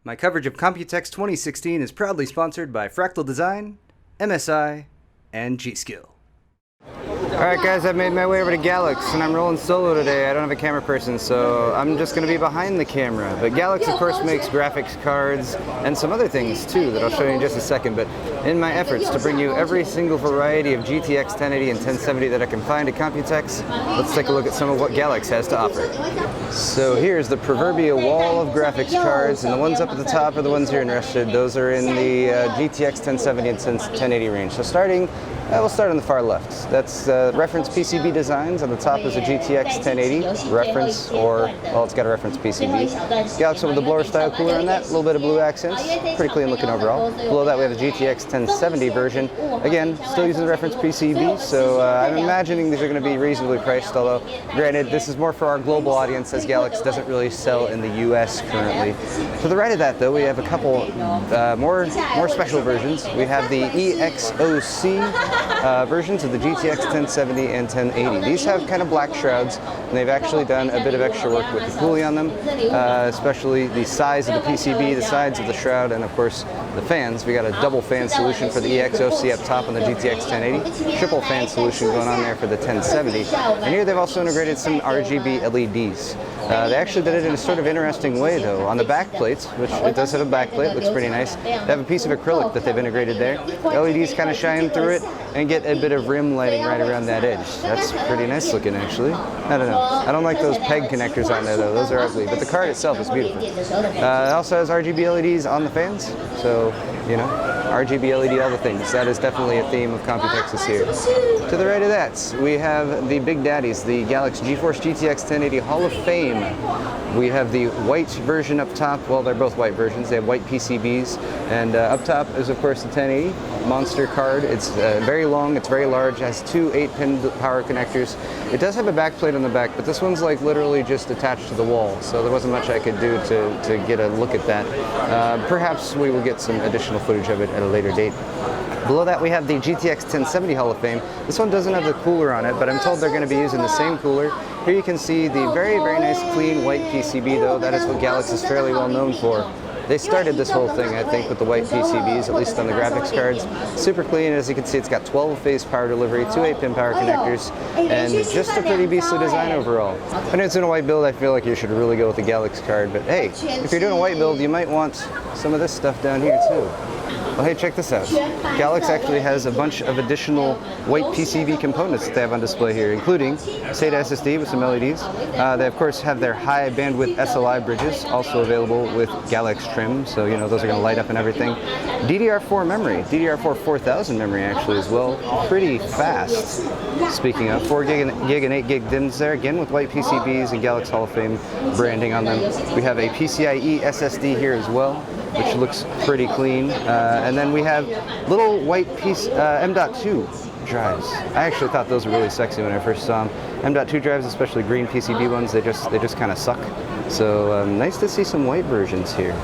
My coverage of Computex 2016 is proudly sponsored by Fractal Design, MSI, and G-Skill. Alright guys, I've made my way over to Galax and I'm rolling solo today. I don't have a camera person, so I'm just going to be behind the camera. But Galax of course makes graphics cards and some other things too that I'll show you in just a second. But in my efforts to bring you every single variety of GTX 1080 and 1070 that I can find at Computex, let's take a look at some of what Galax has to offer. So here's the proverbial wall of graphics cards, and the ones up at the top are the ones you're interested. Those are in the GTX 1070 and 1080 range. So we'll start on the far left. That's reference PCB designs. On the top is a GTX 1080 reference, well, it's got a reference PCB. Galax with the blower style cooler on that, a little bit of blue accents, pretty clean looking overall. Below that we have a GTX 1070 version. Again, still using the reference PCB, so I'm imagining these are going to be reasonably priced, although granted, this is more for our global audience as Galax doesn't really sell in the US currently. To the right of that though, we have a couple more special versions. We have the EXOC versions of the GTX 1070 and 1080. These have kind of black shrouds, and they've actually done a bit of extra work with the cooling on them, especially the size of the PCB, the sides of the shroud, and of course the fans. We got a double fan solution for the EXOC up top on the GTX 1080, triple fan solution going on there for the 1070, and here they've also integrated some RGB LEDs. They actually did it in a sort of interesting way though. On the back plates, which it does have a back plate, looks pretty nice, they have a piece of acrylic that they've integrated there. The LEDs kind of shine through it and get a bit of rim lighting right around that edge. That's pretty nice looking actually. I don't know. I don't like those peg connectors on there though, those are ugly, but the card itself is beautiful. It also has RGB LEDs on the fans, so you know, RGB LED, all the things. That is definitely a theme of Computex's here. To the right of that, we have the big daddies, the Galax GeForce GTX 1080 Hall of Fame. We have the white version up top. Well, they're both white versions. They have white PCBs, and up top is of course the 1080 monster card. It's very long, it's very large, it has two 8-pin power connectors. It does have a back plate on the back, but this one's like literally just attached to the wall, so there wasn't much I could do to get a look at that. Perhaps we will get some additional footage of it at a later date. Below that we have the GTX 1070 Hall of Fame. This one doesn't have the cooler on it, but I'm told they're going to be using the same cooler. Here you can see the very, very nice clean white PCB though. That is what Galax is fairly well known for. They started this whole thing, I think, with the white PCBs, at least on the graphics cards. Super clean, as you can see, it's got 12-phase power delivery, two 8-pin power connectors, and just a pretty beastly design overall. When it's in a white build, I feel like you should really go with the Galax card, but hey, if you're doing a white build, you might want some of this stuff down here too. Well, hey, check this out. Galax actually has a bunch of additional white PCB components that they have on display here, including SATA SSD with some LEDs. They, of course, have their high bandwidth SLI bridges, also available with Galax trim, so, you know, those are going to light up and everything. DDR4 memory, DDR4 4000 memory actually as well, pretty fast. Speaking of, 4 gig and 8 gig DIMMs there, again with white PCBs and Galax Hall of Fame branding on them. We have a PCIe SSD here as well, which looks pretty clean. And then we have little white M.2 drives. I actually thought those were really sexy when I first saw them. M.2 drives, especially green PCB ones, they just kind of suck. So nice to see some white versions here.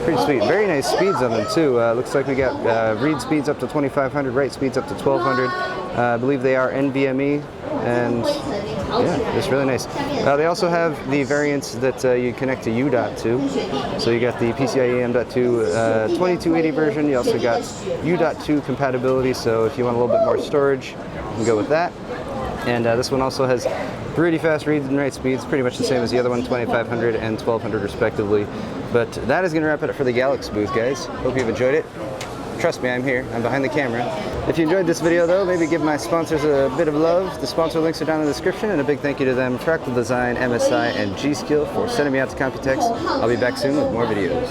Pretty sweet. Very nice speeds on them too. Looks like we got read speeds up to 2500, write speeds up to 1200. I believe they are NVMe, and yeah, it's really nice. They also have the variants that you connect to UDOT to. So you got the PCIe M.2 2280 version. You also got UDOT 2 compatibility, so if you want a little bit more storage, you can go with that. And this one also has pretty fast read and write speeds, pretty much the same as the other one, 2500 and 1200 respectively. But that is going to wrap it up for the Galax booth, guys. Hope you've enjoyed it. Trust me, I'm here. I'm behind the camera. If you enjoyed this video, though, maybe give my sponsors a bit of love. The sponsor links are down in the description, and a big thank you to them, Fractal Design, MSI, and G-Skill for sending me out to Computex. I'll be back soon with more videos.